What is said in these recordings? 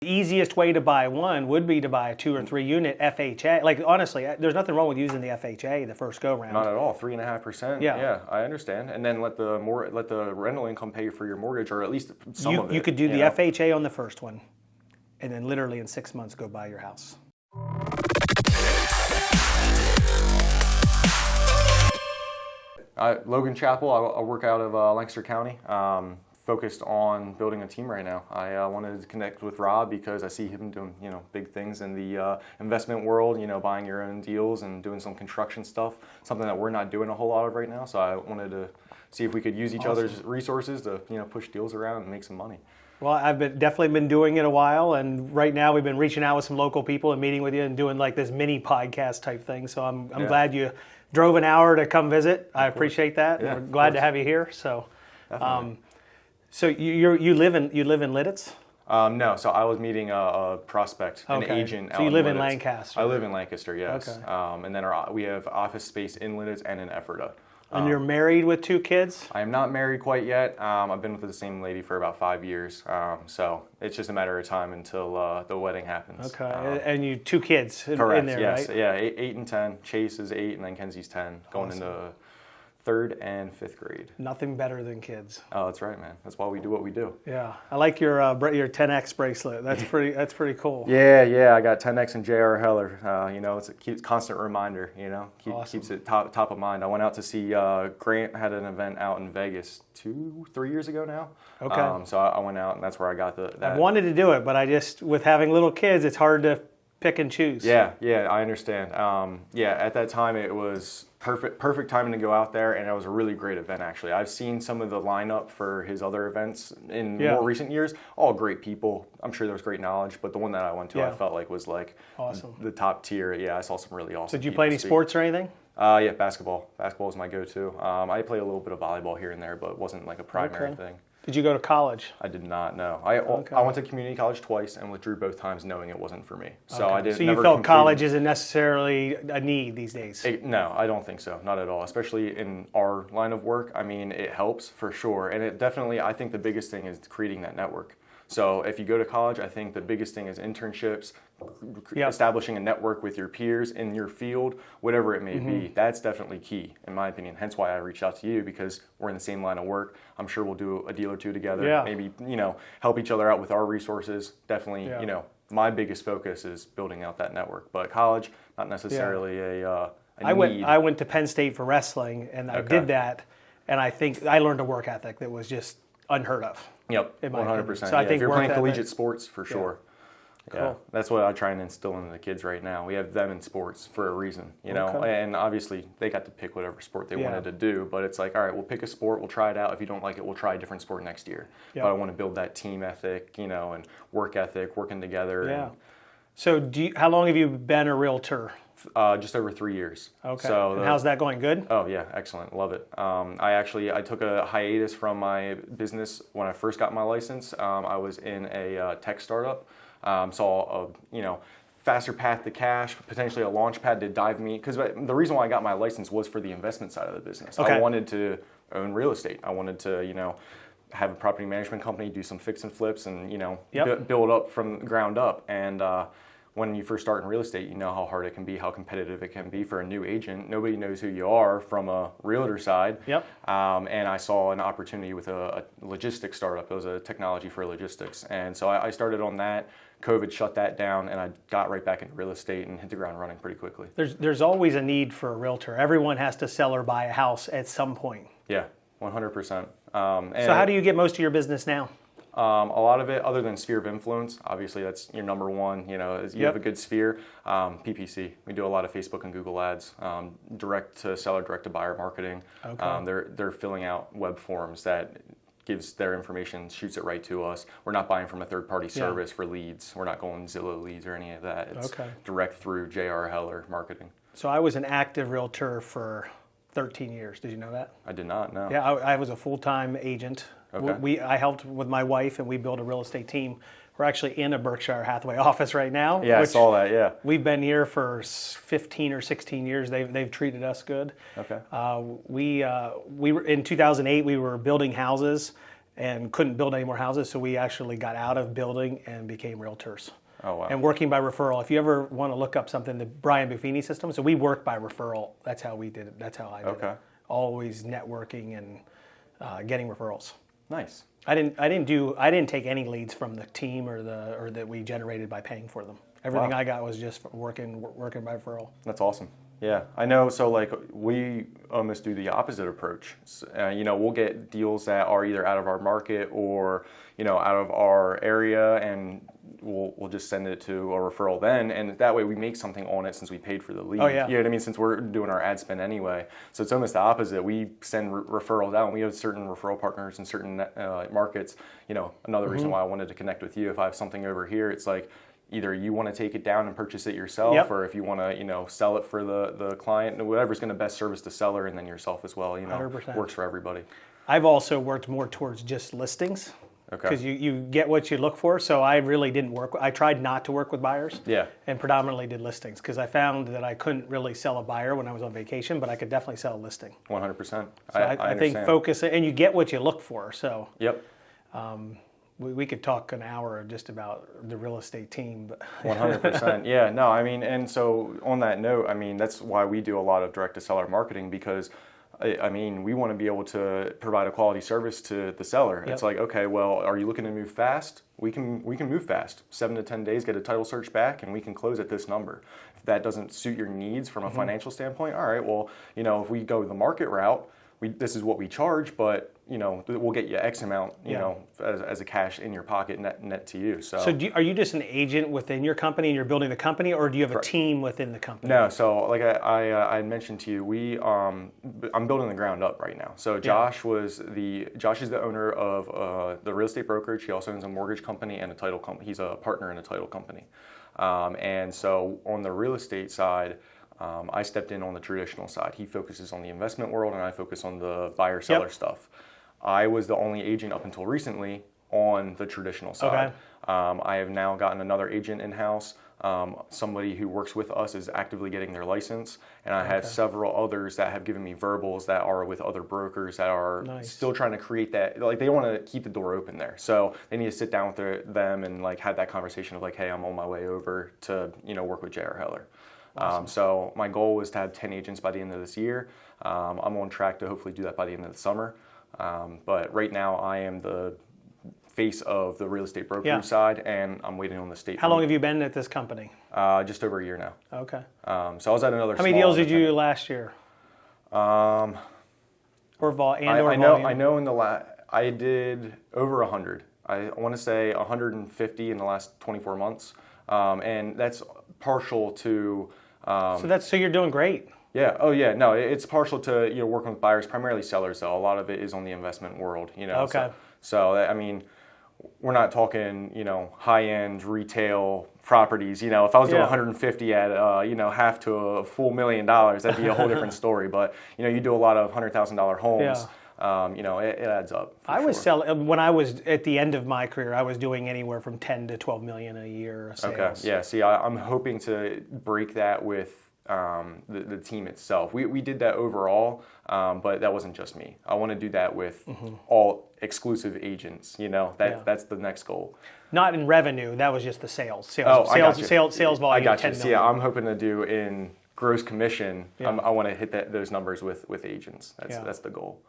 The easiest way to buy one would be to buy a 2 or 3 unit FHA. Like honestly, there's nothing wrong with using the FHA the first go round. Not at all. 3.5%. Yeah, I understand. And then let the rental income pay for your mortgage, or at least some of it. You could do the FHA on the first one, and then literally in 6 months go buy your house. Logan, Chappel. I work out of Lancaster County. Focused on building a team right now. I wanted to connect with Rob because I see him doing big things in the investment world. Buying your own deals and doing some construction stuff. Something that we're not doing a whole lot of right now. So I wanted to see if we could use each other's resources to push deals around and make some money. Well, I've definitely been doing it a while, and right now we've been reaching out with some local people and meeting with you and doing like this mini podcast type thing. So I'm glad you drove an hour to come visit. I appreciate that. Yeah, we're glad to have you here. So. So you live in Lidditz? No, so I was meeting a prospect, an agent. So you live in Lancaster? I live in Lancaster, yes. Okay. And then we have office space in Lidditz and in Ephrata. And you're married with 2 kids? I am not married quite yet. I've been with the same lady for about 5 years. So it's just a matter of time until the wedding happens. Okay. And you 2 kids correct, in there, yes. right? Yeah, 8 and 10. Chase is 8, and then Kenzie's 10, going into 3rd and 5th grade. Nothing better than kids. Oh, that's right, man. That's why we do what we do. Yeah, I like your 10X bracelet. That's pretty cool. Yeah. I got 10X and J.R. Heller. It's a constant reminder. Keeps it top of mind. I went out to see Grant had an event out in Vegas 2-3 years ago now. Okay. So I went out, and that's where I got that. I wanted to do it, but with having little kids, it's hard to pick and choose. Yeah, I understand. At that time it was perfect timing to go out there, and it was a really great event actually. I've seen some of the lineup for his other events in more recent years. All great people. I'm sure there was great knowledge, but the one that I went to I felt like was like awesome. The top tier. Yeah, I saw some really awesome. So did you play any sports or anything? Yeah, basketball. Basketball is my go-to. I play a little bit of volleyball here and there, but it wasn't like a primary thing. Did you go to college? I did not, no. I went to community college twice and withdrew both times knowing it wasn't for me. So I didn't. So you felt college isn't necessarily a need these days? No, I don't think so. Not at all. Especially in our line of work. I mean, it helps for sure. And it definitely, I think the biggest thing is creating that network. So if you go to college, I think the biggest thing is internships, establishing a network with your peers in your field, whatever it may be. That's definitely key, in my opinion. Hence why I reached out to you, because we're in the same line of work. I'm sure we'll do a deal or two together. Yeah. Maybe, help each other out with our resources. Definitely, my biggest focus is building out that network. But college, not necessarily a need. I went to Penn State for wrestling, and I did that, and I think I learned a work ethic that was just unheard of. Yep, 100%. So I think if you're playing collegiate sports, for sure. Cool. Yeah, that's what I try and instill into the kids right now. We have them in sports for a reason, and obviously they got to pick whatever sport they wanted to do, but it's like, all right, we'll pick a sport, we'll try it out. If you don't like it, we'll try a different sport next year. But I want to build that team ethic, and work ethic, working together. Yeah. So how long have you been a realtor? Just over 3 years. Okay. So and how's that going? Good? Oh yeah, excellent. Love it. I took a hiatus from my business when I first got my license. I was in a tech startup. Saw a faster path to cash, potentially a launch pad to dive me. Because the reason why I got my license was for the investment side of the business. Okay. I wanted to own real estate. I wanted to have a property management company, do some fix and flips, and build up from the ground up. And when you first start in real estate, you know how hard it can be, how competitive it can be for a new agent. Nobody knows who you are from a realtor side. Yep. And I saw an opportunity with a logistics startup. It was a technology for logistics. And so I started on that. COVID shut that down, and I got right back into real estate and hit the ground running pretty quickly. There's always a need for a realtor. Everyone has to sell or buy a house at some point. Yeah, 100%. So how do you get most of your business now? A lot of it, other than sphere of influence, obviously that's your number one. You have a good sphere. PPC, we do a lot of Facebook and Google ads, direct to seller, direct to buyer marketing. Okay. They're filling out web forms that gives their information, shoots it right to us. We're not buying from a third-party service for leads. We're not going Zillow leads or any of that. It's direct through J.R. Heller marketing. So I was an active realtor for 13 years. Did you know that? I did not, no. Yeah, I was a full-time agent. Okay. I helped with my wife, and we built a real estate team. We're actually in a Berkshire Hathaway office right now. Yeah, I saw that, yeah. We've been here for 15 or 16 years. They've treated us good. Okay. We were in 2008, we were building houses, and couldn't build any more houses. So we actually got out of building and became realtors. Oh, wow. And working by referral. If you ever want to look up something, the Brian Buffini system. So we work by referral. That's how we did it. That's how I did it. Always networking and getting referrals. Nice. I didn't take any leads from the team or that we generated by paying for them. Everything I got was just working by referral. That's awesome. Yeah, I know. So like we almost do the opposite approach. We'll get deals that are either out of our market or out of our area, and we'll just send it to a referral then, and that way we make something on it since we paid for the lead. Oh, yeah. You know what I mean? Since we're doing our ad spend anyway. So it's almost the opposite. We send referrals out, and we have certain referral partners in certain markets. Another reason why I wanted to connect with you, if I have something over here, it's like either you want to take it down and purchase it yourself, or if you want to, sell it for the client, whatever's going to best service the seller and then yourself as well. 100%. Works for everybody. I've also worked more towards just listings. Okay. Because you get what you look for. So I really didn't work. I tried not to work with buyers. Yeah. And predominantly did listings because I found that I couldn't really sell a buyer when I was on vacation, but I could definitely sell a listing. 100%. So I think focus, and you get what you look for. So. Yep. We could talk an hour just about the real estate team. But 100%. Yeah, no, I mean, and so on that note, I mean, that's why we do a lot of direct to seller marketing, because I mean, we want to be able to provide a quality service to the seller. Yep. It's like, okay, well, are you looking to move fast? We can move fast. 7 to 10 days, get a title search back, and we can close at this number. If that doesn't suit your needs from a financial standpoint, all right, well, if we go the market route, this is what we charge, but we'll get you X amount, as a cash in your pocket, net to you. So are you just an agent within your company and you're building the company, or do you have a team within the company? No, so like I had mentioned to you, I'm building the ground up right now. So Josh is the owner of the real estate brokerage. He also owns a mortgage company and a title company. He's a partner in a title company, and so on the real estate side, I stepped in on the traditional side. He focuses on the investment world, and I focus on the buyer-seller stuff. I was the only agent up until recently on the traditional side. Okay. I have now gotten another agent in-house. Somebody who works with us is actively getting their license, and I have several others that have given me verbals that are with other brokers that are still trying to create that. Like, they want to keep the door open there, so they need to sit down with them and like have that conversation of like, hey, I'm on my way over to work with J.R. Heller. Awesome. So my goal was to have 10 agents by the end of this year. I'm on track to hopefully do that by the end of the summer. But right now I am the face of the real estate brokerage side, and I'm waiting on the state. How long have you been at this company? Just over a year now. Okay. So I was at another. How many deals did you do last year? I know I did over 100. I want to say 150 in the last 24 months, and that's partial to. So you're doing great. Yeah. Oh, yeah. No, it's partial to working with buyers, primarily sellers. Though a lot of it is on the investment world. Okay. So I mean, we're not talking high-end retail properties. If I was doing 150 at half to a full $1 million, that'd be a whole different story. But you do a lot of $100,000 homes. Yeah. It adds up. I was selling when I was at the end of my career. I was doing anywhere from 10 to 12 million a year of sales. Okay. Yeah. See, I'm hoping to break that with the team itself. We did that overall, but that wasn't just me. I want to do that with all exclusive agents. That's the next goal. Not in revenue. That was just the sales. Sales volume. I got you. See, I'm hoping to do in gross commission. Yeah. I want to hit those numbers with agents. That's the goal.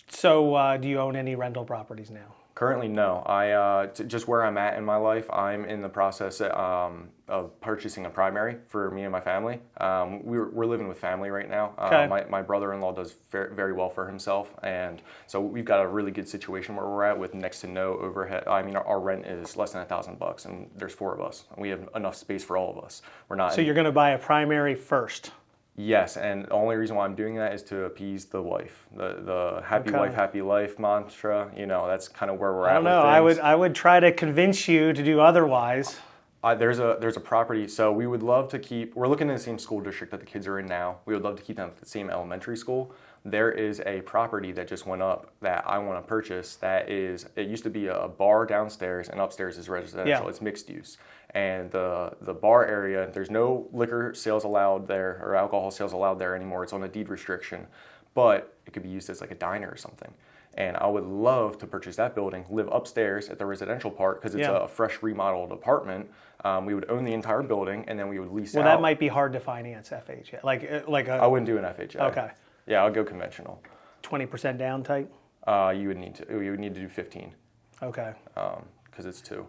So do you own any rental properties now? Currently, no. Just where I'm at in my life, I'm in the process of purchasing a primary for me and my family. We're living with family right now. Okay. My brother-in-law does very, very well for himself, and so we've got a really good situation where we're at with next to no overhead. I mean, our rent is less than $1,000, and there's 4 of us, and we have enough space for all of us. We're not. So you're going to buy a primary first. Yes, and the only reason why I'm doing that is to appease the wife. The happy wife, happy life mantra, that's kind of where we're at. I don't know. I would try to convince you to do otherwise. There's a property, so we would love to keep. We're looking in the same school district that the kids are in now. We would love to keep them at the same elementary school. There is a property that just went up that I want to purchase. It used to be a bar downstairs, and upstairs is residential. Yeah. It's mixed use. And the bar area, there's no liquor sales allowed there or alcohol sales allowed there anymore. It's on a deed restriction, but it could be used as like a diner or something. And I would love to purchase that building, live upstairs at the residential part because it's a fresh remodeled apartment. We would own the entire building, and then we would lease out. Well, that might be hard to finance FHA. I wouldn't do an FHA. Okay. Yeah, I'll go conventional. 20% down type? You would need to do 15. Okay. Because it's 2.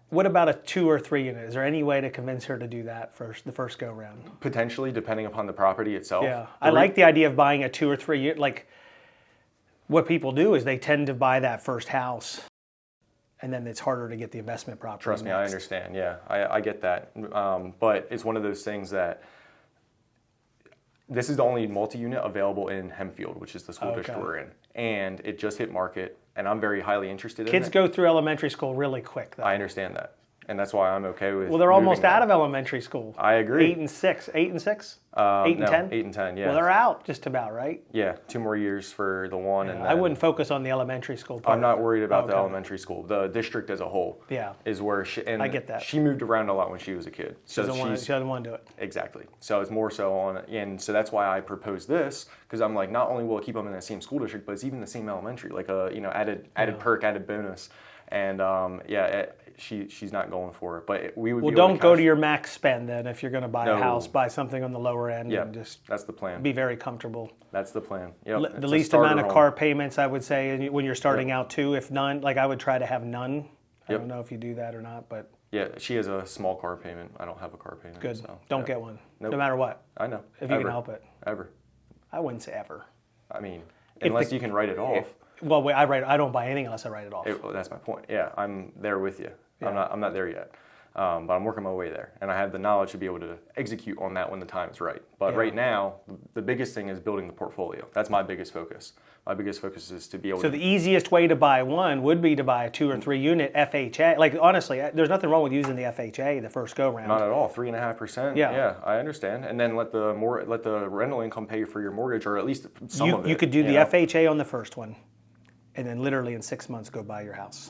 What about a 2 or 3 unit? Is there any way to convince her to do that the first go round? Potentially, depending upon the property itself. Yeah. I like the idea of buying a 2 or 3 unit. Like, what people do is they tend to buy that first house, and then it's harder to get the investment property. Trust me, I understand. Yeah, I get that. But it's one of those things that this is the only multi-unit available in Hempfield, which is the school district we're in. And it just hit market, and I'm very highly interested in it. Kids go through elementary school really quick, though. I understand that. And that's why I'm okay with. Well, they're almost out of elementary school. I agree. 8 and 6. 8 and 6? 8 and 10? 8 and 10, yeah. Well, they're out just about, right? Yeah, 2 more years for the one. Yeah, and then, I wouldn't focus on the elementary school part. I'm not worried about the elementary school. The district as a whole is where she. And I get that. She moved around a lot when she was a kid. So she doesn't want to do it. Exactly. So it's more so on. And so that's why I proposed this, because I'm like, not only will it keep them in the same school district, but it's even the same elementary, like a added perk, added bonus. And she's not going for it. But we would. Well, don't go to your max spend then. If you're going to buy a house, buy something on the lower end and just that's the plan. Be very comfortable. That's the plan. Yep. The least amount of car payments, I would say, when you're starting out too. If none, like I would try to have none. I don't know if you do that or not, but yeah, she has a small car payment. I don't have a car payment. Good. So, don't get one. Nope. No matter what. I know. If you can help it. Ever. I wouldn't say ever. I mean, unless you can write it off. Well, I don't buy anything unless I write it off. That's my point. Yeah, I'm there with you. Yeah. I'm not there yet, but I'm working my way there, and I have the knowledge to be able to execute on that when the time is right. But right now, the biggest thing is building the portfolio. That's my biggest focus. My biggest focus is to be able. So the easiest way to buy one would be to buy a 2 or 3 unit FHA. Like honestly, there's nothing wrong with using the FHA the first go round. Not at all. 3.5%. Yeah, I understand. And then let the rental income pay for your mortgage, or at least some of it. You could do the FHA on the first one, and then literally in 6 months go buy your house.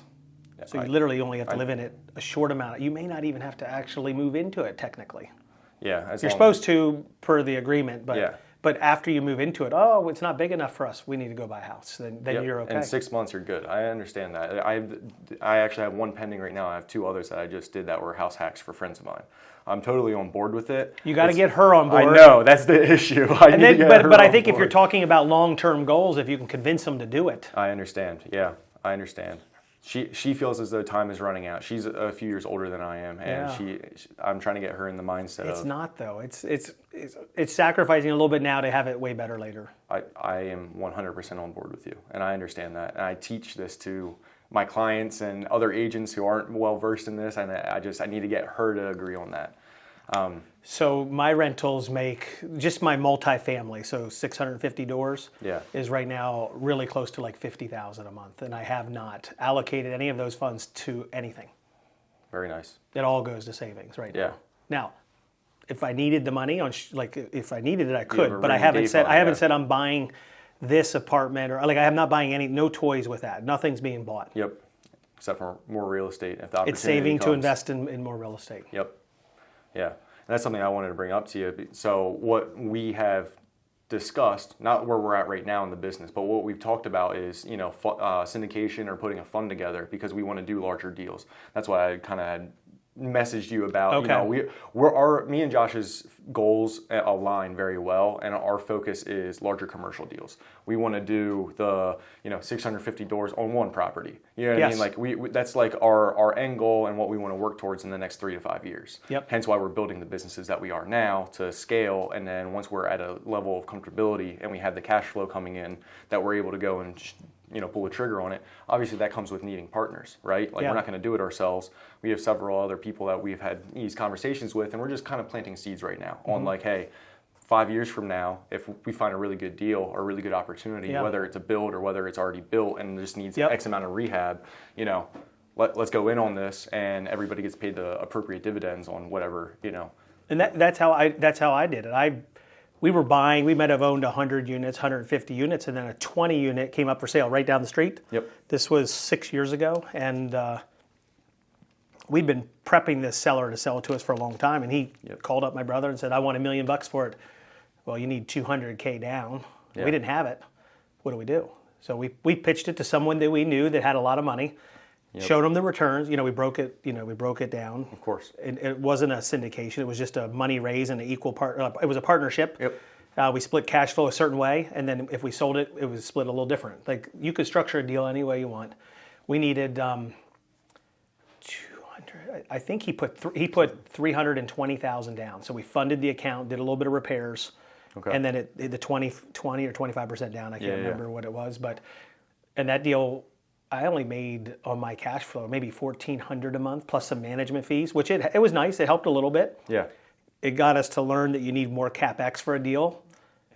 So you literally only have to live in it a short amount. You may not even have to actually move into it technically. Yeah. You're supposed to per the agreement, but after you move into it, it's not big enough for us. We need to go buy a house. Then you're okay. In 6 months, you're good. I understand that. I actually have one pending right now. I have 2 others that I just did that were house hacks for friends of mine. I'm totally on board with it. You got to get her on board. I know, that's the issue. But I think if you're talking about long-term goals, if you can convince them to do it. I understand. Yeah, I understand. She feels as though time is running out. She's a few years older than I am, and I'm trying to get her in the mindset. It's not though. It's sacrificing a little bit now to have it way better later. I am 100% on board with you, and I understand that. And I teach this to my clients and other agents who aren't well versed in this, and I need to get her to agree on that. So my rentals make just my multifamily, so 650 doors, is right now really close to like $50,000 a month, and I have not allocated any of those funds to anything. Very nice. It all goes to savings right now. Now, if I needed the money if I needed it, I could, but I haven't said I'm buying this apartment or I'm not buying no toys with that. Nothing's being bought. Yep. Except for more real estate if the opportunity It's saving comes. to invest in more real estate. Yep. Yeah, and that's something I wanted to bring up to you. So what we have discussed, not where we're at right now in the business, but what we've talked about is, syndication or putting a fund together because we want to do larger deals. That's why I kind of had messaged you about, me and Josh's goals align very well, and our focus is larger commercial deals. We want to do the 650 doors on one property. You know what I mean? Like that's like our end goal and what we want to work towards in the next 3 to 5 years. Yep. Hence why we're building the businesses that we are now to scale, and then once we're at a level of comfortability and we have the cash flow coming in, that we're able to go and pull a trigger on it. Obviously, that comes with needing partners, right? We're not going to do it ourselves. We have several other people that we've had these conversations with, and we're just kind of planting seeds right now on hey, 5 years from now, if we find a really good deal or a really good opportunity, whether it's a build or whether it's already built and just needs X amount of rehab, let's go in on this, and everybody gets paid the appropriate dividends on whatever, And that's how I did it. We might have owned 100 units, 150 units, and then a 20 unit came up for sale right down the street. Yep. This was 6 years ago, and we'd been prepping this seller to sell it to us for a long time, and he called up my brother and said, I want $1 million for it. Well, you need $200K down. We didn't have it. What do we do? So we pitched it to someone that we knew that had a lot of money, showed them the returns. We broke it down. Of course. It wasn't a syndication. It was just a money raise and an equal part. It was a partnership. Yep. We split cash flow a certain way, and then if we sold it, it was split a little different. Like you could structure a deal any way you want. We needed 200. I think he put $320,000 down. So we funded the account, did a little bit of repairs. Okay. And then the 20 or 25% down. I can't remember what it was, and that deal, I only made on my cash flow maybe $1,400 a month plus some management fees, which it was nice. It helped a little bit. Yeah. It got us to learn that you need more CapEx for a deal.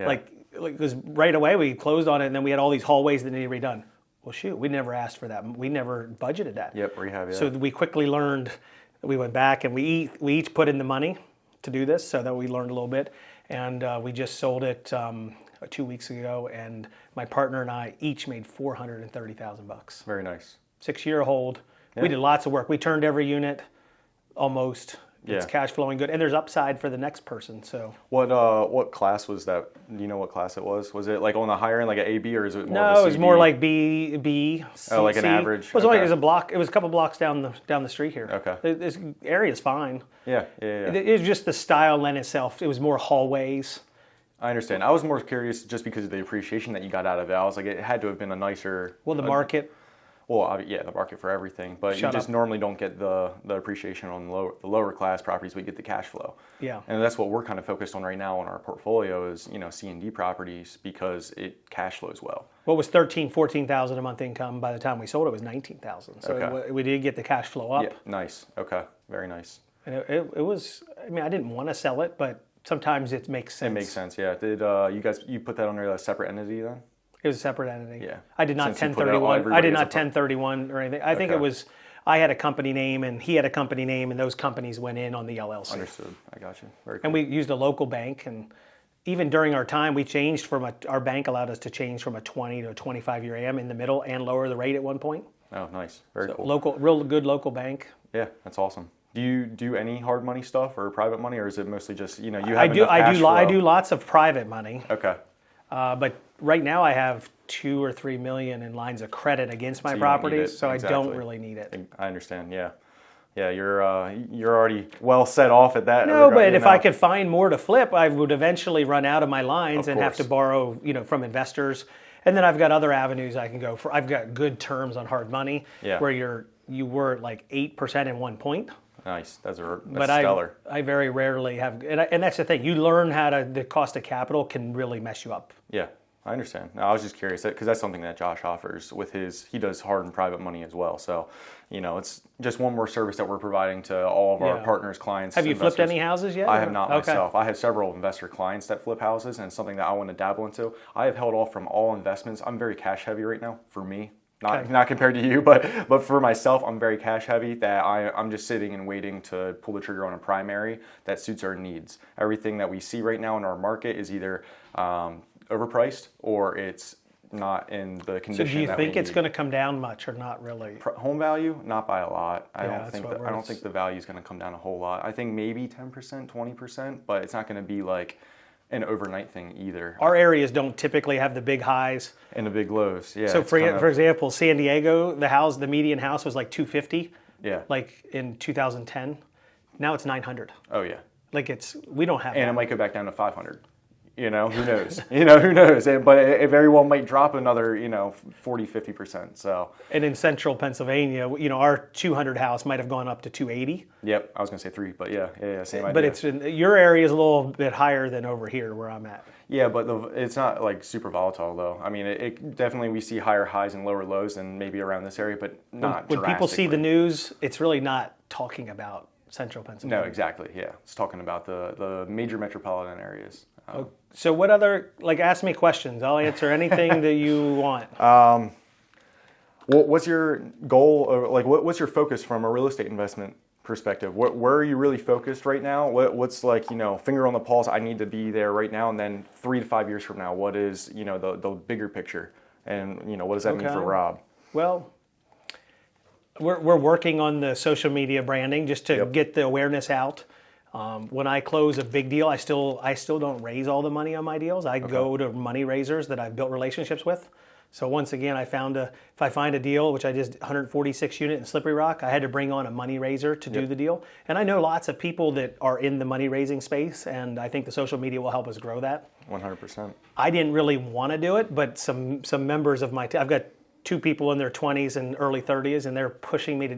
Yeah. Like because right away we closed on it, and then we had all these hallways that needed redone. Well, shoot, we never asked for that. We never budgeted that. Yep, rehab. Yeah. So we quickly learned. We went back and we each put in the money to do this, so that we learned a little bit. And we just sold it 2 weeks ago, and my partner and I each made $430,000. Very nice. 6-year hold. Yeah. We did lots of work. We turned every unit almost. It's Yeah. cash flowing good, and there's upside for the next person. So what class was that? Do you know what class it was? Was it like on the higher end, like an AB, or is it more? no, of a it was CD? more like B, C. Oh, like an C. average? It was only Okay. it was a block. It was a couple blocks down the street here. Okay. This area's fine. Yeah. It was just the style lent itself. It was more hallways. I understand. I was more curious just because of the appreciation that you got out of it. I was like, it had to have been a nicer. Well, the market. Well, yeah, the market for everything, but you just normally don't get the appreciation on the lower class properties. We get the cash flow. Yeah. And that's what we're kind of focused on right now in our portfolio is C&D properties because it cash flows well. What was $14,000 a month income by the time we sold it was $19,000. So Okay. we did get the cash flow up. Yeah, nice. Okay, very nice. And it was. I mean, I didn't want to sell it, but sometimes it makes sense. It makes sense. Yeah. Did you put that under a separate entity then? It was a separate entity. Yeah. I did not Since you put it all, 1031. I did everybody not is a 1031 or anything. I think it was. I had a company name and he had a company name, and those companies went in on the LLC. Understood. I got you. Very cool. And we used a local bank, and even during our time, we changed from our bank allowed us to change from a 20 to a 25-year AM in the middle and lower the rate at one point. Oh, nice. Very cool. Real good local bank. Yeah, that's awesome. Do you do any hard money stuff or private money, or is it mostly just you have I do. enough cash flow? I do lots of private money. Okay. But right now I have $2 or $3 million in lines of credit against my So you don't need properties, it. so Exactly. I don't really need it. I understand. Yeah. Yeah, you're already well set off at that. No, but if I could find more to flip, I would eventually run out of my lines Of and have to course. borrow, from investors. And then I've got other avenues I can go for. I've got good terms on hard money, Yeah. where you were at like 8% in 1 point. Nice. That's But stellar. I very rarely have, and that's the thing. You learn the cost of capital can really mess you up. Yeah, I understand. No, I was just curious because that's something that Josh offers with he does hard and private money as well. So, it's just one more service that we're providing to all of our Yeah. partners, clients. Have you flipped investors. any houses yet? I have not Okay. myself. I have several investor clients that flip houses, and it's something that I want to dabble into. I have held off from all investments. I'm very cash heavy right now for me. Not compared to you, but for myself, I'm very cash heavy that I'm just sitting and waiting to pull the trigger on a primary that suits our needs. Everything that we see right now in our market is either overpriced or it's not in the condition. So do you that think we it's need. going to come down much or not really? Home value, not by a lot. I Yeah, don't that's think what I don't think the value is going to come down a whole lot. I think maybe 10%, 20%, but it's not going to be like an overnight thing either. Our areas don't typically have the big highs. And the big lows, yeah. So it's for kind of- example, San Diego, the median house was like 250. Yeah. Like in 2010. Now it's 900. Oh yeah. Like we don't have And that. it might go back down to 500. Who knows? Who knows? But it very well might drop another, 40, 50%. So. And in central Pennsylvania, our 200 house might have gone up to 280. Yep, I was gonna say 3, but yeah, same idea. But your area is a little bit higher than over here where I'm at. Yeah, but it's not like super volatile though. I mean, it definitely we see higher highs and lower lows than maybe around this area, but not When people see the drastically. news, it's really not talking about central Pennsylvania. No, exactly. Yeah, it's talking about the major metropolitan areas. So what other, ask me questions. I'll answer anything that you want. What's your goal, or what's your focus from a real estate investment perspective? Where are you really focused right now? What's finger on the pulse? I need to be there right now, and then 3 to 5 years from now, what is the bigger picture, and what does that mean for Rob? Well, we're working on the social media branding just to get the awareness out. When I close a big deal, I still don't raise all the money on my deals. I go to money raisers that I've built relationships with. So once again, if I find a deal, which I just 146 unit in Slippery Rock, I had to bring on a money raiser to do the deal. And I know lots of people that are in the money raising space, and I think the social media will help us grow that. 100%. I didn't really want to do it, but some members of my team, I've got 2 people in their 20s and early 30s, and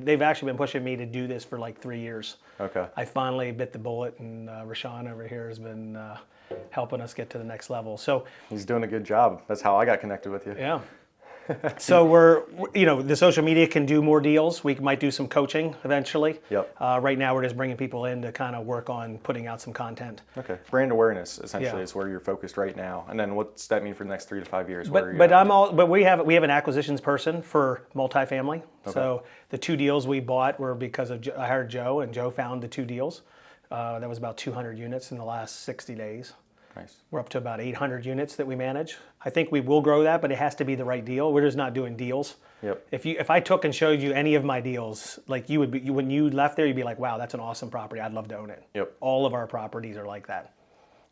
they've actually been pushing me to do this for like 3 years. Okay. I finally bit the bullet, and Rashawn over here has been helping us get to the next level. So he's doing a good job. That's how I got connected with you. yeah. So the social media can do more deals. We might do some coaching eventually. Yep. Right now, we're just bringing people in to kind of work on putting out some content. Okay. Brand awareness essentially is where you're focused right now. And then what's that mean for the next 3 to 5 years? But we have an acquisitions person for multifamily. Okay. So the 2 deals we bought were because of I hired Joe, and Joe found the 2 deals. That was about 200 units in the last 60 days. Nice. We're up to about 800 units that we manage. I think we will grow that, but it has to be the right deal. We're just not doing deals. Yep. If I took and showed you any of my deals, like when you left there, you'd be like, wow, that's an awesome property. I'd love to own it. Yep. All of our properties are like that.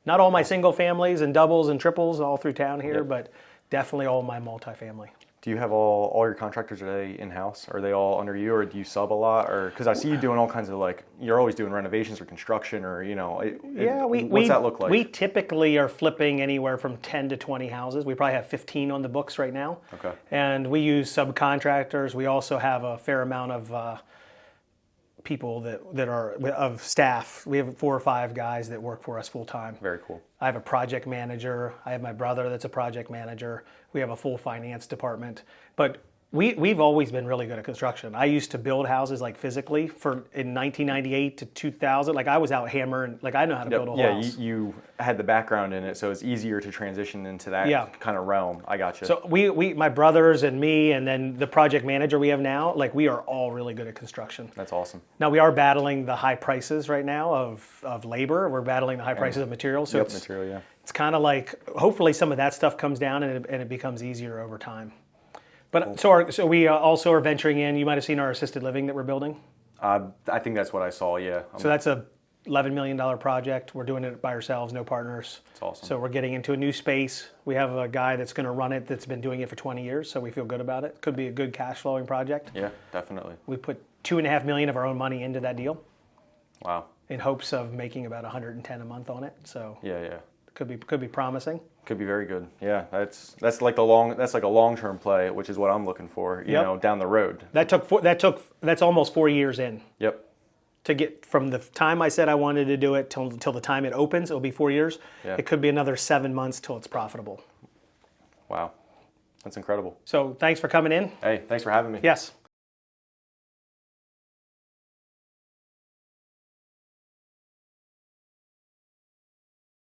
Not all my single families and doubles and triples all through town here, but definitely all my multifamily. Do you have all your contractors, are they in-house? Are they all under you, or do you sub a lot? Or because I see you doing all kinds of you're always doing renovations or construction, or what's that look like? We typically are flipping anywhere from 10 to 20 houses. We probably have 15 on the books right now. Okay. And we use subcontractors. We also have a fair amount of people that are of staff. We have 4 or 5 guys that work for us full time. Very cool. I have a project manager. I have my brother that's a project manager. We have a full finance department. But we've always been really good at construction. I used to build houses physically in 1998 to 2000. I was out hammering. I know how to build a whole house. Yeah, you had the background in it, so it's easier to transition into that kind of realm. I got you. So my brothers and me, and then the project manager we have now, we are all really good at construction. That's awesome. Now we are battling the high prices right now of labor. We're battling the high prices of materials. So it's kind of hopefully some of that stuff comes down and it becomes easier over time. But cool. So we also are venturing in. You might have seen our assisted living that we're building. I think that's what I saw. Yeah. So that's a $11 million project. We're doing it by ourselves, no partners. That's awesome. So we're getting into a new space. We have a guy that's going to run it that's been doing it for 20 years. So we feel good about it. Could be a good cash flowing project. Yeah, definitely. We put $2.5 million of our own money into that deal. Wow. In hopes of making about 110 a month on it. So yeah. Could be promising. Could be very good. Yeah, that's like a long-term play, which is what I'm looking for. You know, down the road. That's almost 4 years in. Yep. To get from the time I said I wanted to do it till the time it opens, it'll be 4 years. Yeah. It could be another 7 months till it's profitable. Wow, that's incredible. So thanks for coming in. Hey, thanks for having me. Yes.